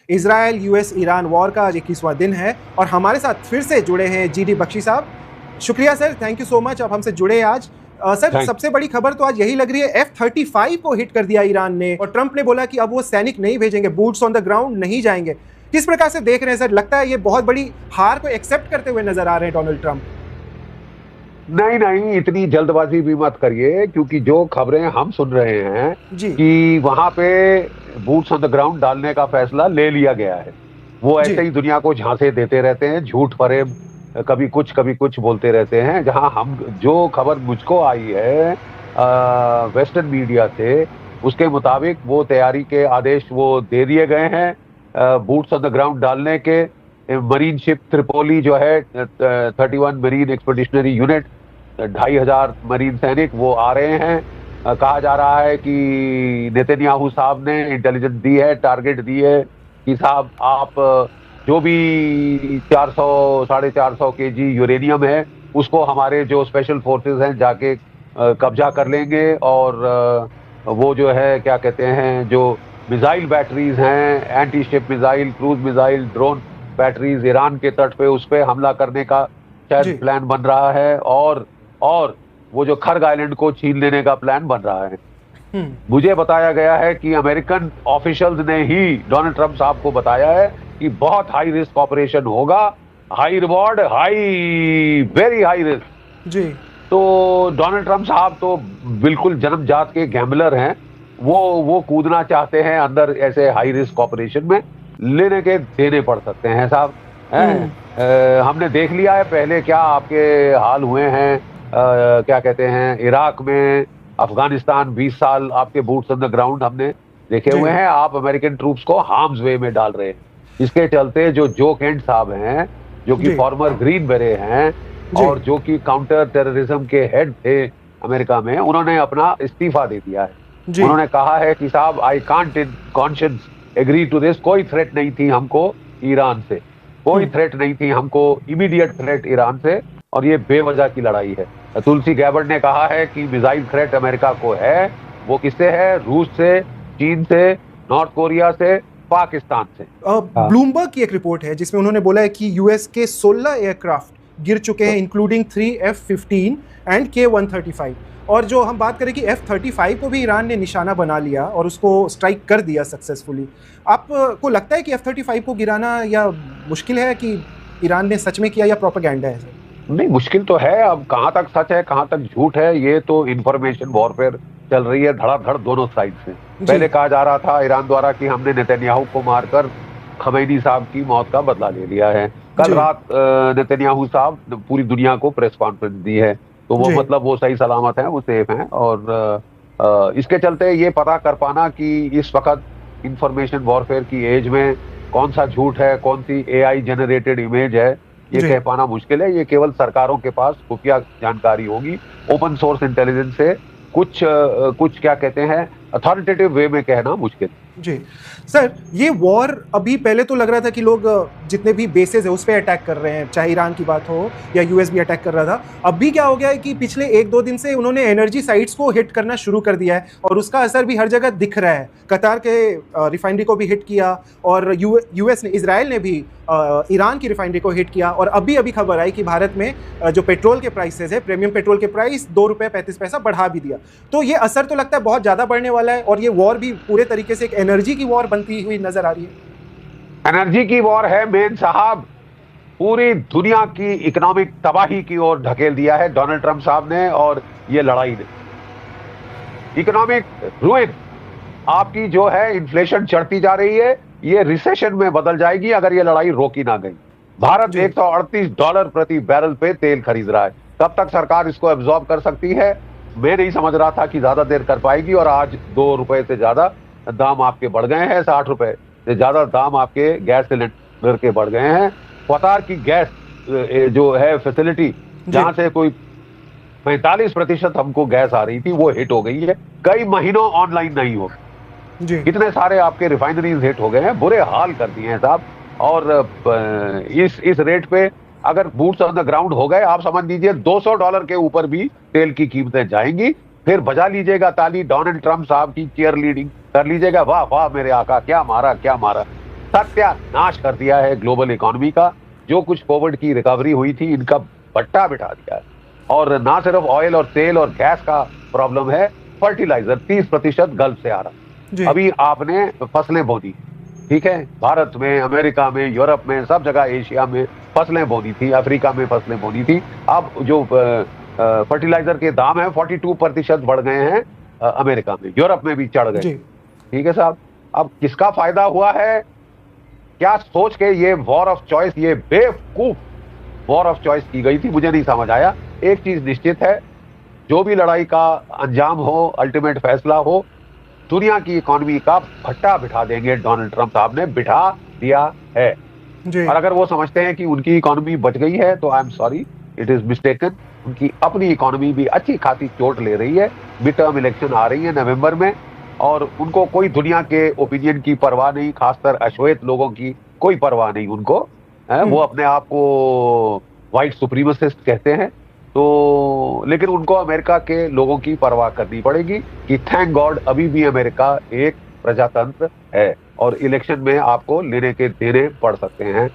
Israel US Iran war का आज 21वां दिन है और हमारे साथ फिर से जुड़े हैं जीडी बख्शी साहब। शुक्रिया sir, thank you so much, आप हमसे जुड़े आज। सर, सबसे बड़ी खबर तो आज यही लग रही है, F-35 को हिट कर दिया ईरान ने और ट्रंप ने बोला कि अब वो सैनिक नहीं भेजेंगे, बूट्स ऑन द ग्राउंड नहीं जाएंगे। किस प्रकार से देख रहे हैं सर? लगता है ये बहुत बड़ी हार को एक्सेप्ट करते हुए नजर आ रहे हैं डोनाल्ड ट्रंप? नहीं नहीं, इतनी जल्दबाजी भी मत करिए, क्योंकि जो खबरें हम सुन रहे हैं कि वहां पे बूट्स ऑन द ग्राउंड डालने का फैसला ले लिया गया है। वो ऐसे ही दुनिया को झांसे देते रहते हैं, झूठ फरेब, कभी कुछ बोलते रहते हैं। जहां हम जो खबर मुझको आई है वेस्टर्न मीडिया से, उसके मुताबिक वो तैयारी के आदेश वो दे दिए गए हैं बूट्स ऑन द ग्राउंड डालने के। मरीन शिप त्रिपोली जो है 31 मरीन एक्सपेडिशनरी यूनिट, 2500 मरीन सैनिक वो आ रहे हैं। कहा जा रहा है कि नेतन्याहू साहब ने इंटेलिजेंस दी है, टारगेट दी है कि साहब आप जो भी 400-450 केजी यूरेनियम है उसको हमारे जो स्पेशल फोर्सेस हैं जाके कब्जा कर लेंगे, और वो जो है क्या कहते हैं, जो मिसाइल बैटरीज हैं, anti ship missile, cruise missile, drone batteries Iran के तट पे उस पे हमला करने का शायद प्लान बन रहा है, और वो जो खर्ग आइलैंड को छीन लेने का प्लान बन रहा है। मुझे बताया गया है कि अमेरिकन ऑफिशियल्स ने ही डोनाल्ड ट्रंप साहब को बताया है कि बहुत हाई रिस्क ऑपरेशन होगा, high reward, very high risk जी। तो डोनाल्ड ट्रंप साहब तो बिल्कुल जन्मजात के गैम्बलर हैं, वो कूदना चाहते हैं अंदर ऐसे हाई रिस्क ऑपरेशन में, लेने के देने पड़ सकते हैं साहब। हमने देख लिया है पहले क्या आपके हाल हुए हैं, क्या कहते हैं, इराक में, अफगानिस्तान, 20 साल आपके बूट्स ऑन द ग्राउंड हमने देखे हुए हैं। आप अमेरिकन ट्रूप्स को हार्म्स वे में डाल रहे हैं। इसके चलते जो केंट साहब हैं, जो कि फॉर्मर ग्रीन बेरे हैं और जो कि काउंटर टेररिज्म के हेड थे अमेरिका में, उन्होंने अपना इस्तीफा दे दिया है। उन्होंने कहा है कि साहब I can't in conscience agree to this. कोई थ्रेट नहीं थी हमको ईरान से, कोई थ्रेट नहीं थी हमको, इमीडिएट थ्रेट ईरान से, और ये बेवजह की लड़ाई है। तुलसी गैबर्ड ने कहा है कि मिसाइल थ्रेट अमेरिका को है। वो किससे है? रूस से, चीन से, नॉर्थ कोरिया से, पाकिस्तान से। ब्लूमबर्ग की एक रिपोर्ट है जिसमें उन्होंने बोला है कि यूएस के 16 एयरक्राफ्ट गिर चुके हैं, इंक्लूडिंग 3 F-15 एंड K-135। और जो हम बात करें कि F-35 को भी ईरान ने निशाना बना लिया और उसको स्ट्राइक कर दिया सक्सेसफुली। आपको लगता है कि F-35 को गिराना या मुश्किल है कि ईरान ने सच में किया या प्रोपेगेंडा है? नहीं, मुश्किल तो है। अब कहां तक सच है कहां तक झूठ है, ये तो इंफॉर्मेशन वॉरफेयर चल रही है धड़ाधड़ दोनों साइड से। पहले कहा जा रहा था ईरान द्वारा कि हमने नेतन्याहू को मारकर खमैनी साहब की मौत का बदला ले लिया है। कल रात नेतन्याहू साहब पूरी दुनिया को प्रेस कॉन्फ्रेंस दी है, तो वो मतलब वो सही सलामत हैं, वो सेफ हैं। और इसके चलते ये पता कर पाना कि इस वक्त इंफॉर्मेशन वॉरफेयर की एज में कौन सा झूठ है, कौन सी AI जनरेटेड इमेज है, ये कह पाना मुश्किल है। ये केवल सरकारों के पास खुफिया जानकारी होगी। ओपन सोर्स इंटेलिजेंस से कुछ क्या कहते हैं, अथॉरिटेटिव वे में कहना मुश्किल जी। सर, ये वॉर अभी पहले तो लग रहा था कि लोग जितने भी बेसेस है उस पर अटैक कर रहे हैं, चाहे ईरान की बात हो या यूएस भी अटैक कर रहा था। अभी क्या हो गया है कि पिछले 1-2 दिन से उन्होंने एनर्जी साइट्स को हिट करना शुरू कर दिया है और उसका असर भी हर जगह दिख रहा है। कतार के रिफाइनरी को भी हिट किया और यूएस ने, इजराइल ने भी ईरान की रिफाइनरी को हिट किया। और अभी खबर आई कि भारत में जो पेट्रोल के प्राइसेस है, प्रीमियम पेट्रोल के प्राइस ₹2.35 बढ़ा भी दिया। तो ये असर तो लगता है बहुत ज़्यादा बढ़ने वाला है और ये वॉर भी पूरे तरीके से एक एनर्जी की वॉर बनती हुई नजर आ रही है। एनर्जी की वॉर है मेन साहब। पूरी दुनिया की इकोनॉमिक तबाही की ओर ढकेल दिया है डोनाल्ड ट्रंप साहब ने और ये लड़ाई ने। इकोनॉमिक रूइन आपकी जो है, इन्फ्लेशन चढ़ती जा रही है, ये रिसेशन में बदल जाएगी अगर ये लड़ाई रोकी ना गई। भारत $138 प्रति बैरल पे तेल खरीद रहा है। कब तक सरकार इसको एब्जॉर्ब कर सकती है? मैं नहीं समझ रहा था कि ज्यादा देर कर पाएगी, और आज ₹2 से ज्यादा दाम आपके बढ़ गए हैं, ₹60 से ज्यादा दाम आपके गैस सिलेंडर के बढ़ गए हैं। कतार की गैस जो है फैसिलिटी, जहां से कोई 45% हमको गैस आ रही थी, वो हिट हो गई है। कई महीनों ऑनलाइन नहीं हो, कितने सारे आपके रिफाइनरीज हिट हो गए हैं, बुरे हाल कर दिए हैं साहब। और इस रेट पे अगर बूट्स ऑन द ग्राउंड हो गए, आप समझ लीजिए $200 के ऊपर भी तेल की कीमतें जाएंगी। फिर बजा लीजिएगा ताली डोनाल्ड ट्रंप साहब की चीयर लीडिंग कर लीजिएगा, वाह वाह मेरे आका, क्या मारा क्या मारा। सत्यानाश कर दिया है ग्लोबल इकोनॉमी का। जो कुछ कोविड की रिकवरी हुई थी, इनका भट्टा बिठा दिया है। और ना सिर्फ ऑयल और तेल और गैस का प्रॉब्लम है, फर्टिलाइजर 30% गल्फ से आ रहा। अभी आपने फसलें बोनी, ठीक है, भारत में, अमेरिका में, यूरोप में, सब जगह, एशिया में फसलें बोनी थी, अफ्रीका में फसलें बोनी थी। अब जो फर्टिलाइजर के दाम है 42% बढ़ गए हैं अमेरिका में, यूरोप में भी चढ़ गए। ठीक है साहब, अब किसका फायदा हुआ है? क्या सोच के ये वॉर ऑफ चॉइस, ये बेवकूफ वॉर ऑफ चॉइस की गई थी, मुझे नहीं समझ आया। एक चीज निश्चित है, जो भी लड़ाई का अंजाम हो, अल्टीमेट फैसला हो, दुनिया की इकोनॉमी का भट्टा बिठा देंगे। डोनाल्ड ट्रंप साहब ने बिठा दिया है। और अगर वो समझते हैं कि उनकी इकोनॉमी बच गई है, तो I am sorry, it is mistaken. उनकी अपनी इकोनॉमी भी अच्छी खासी चोट ले रही है। मिड टर्म इलेक्शन आ रही है नवंबर में, और उनको कोई दुनिया के ओपिनियन की परवाह नहीं, खासकर अश्वेत लोगों की कोई परवाह नहीं उनको। वो अपने आप को व्हाइट सुप्रीमसिस्ट कहते हैं। तो लेकिन उनको अमेरिका के लोगों की परवाह करनी पड़ेगी कि थैंक गॉड अभी भी अमेरिका एक प्रजातंत्र है, और इलेक्शन में आपको लेने के देने पड़ सकते हैं।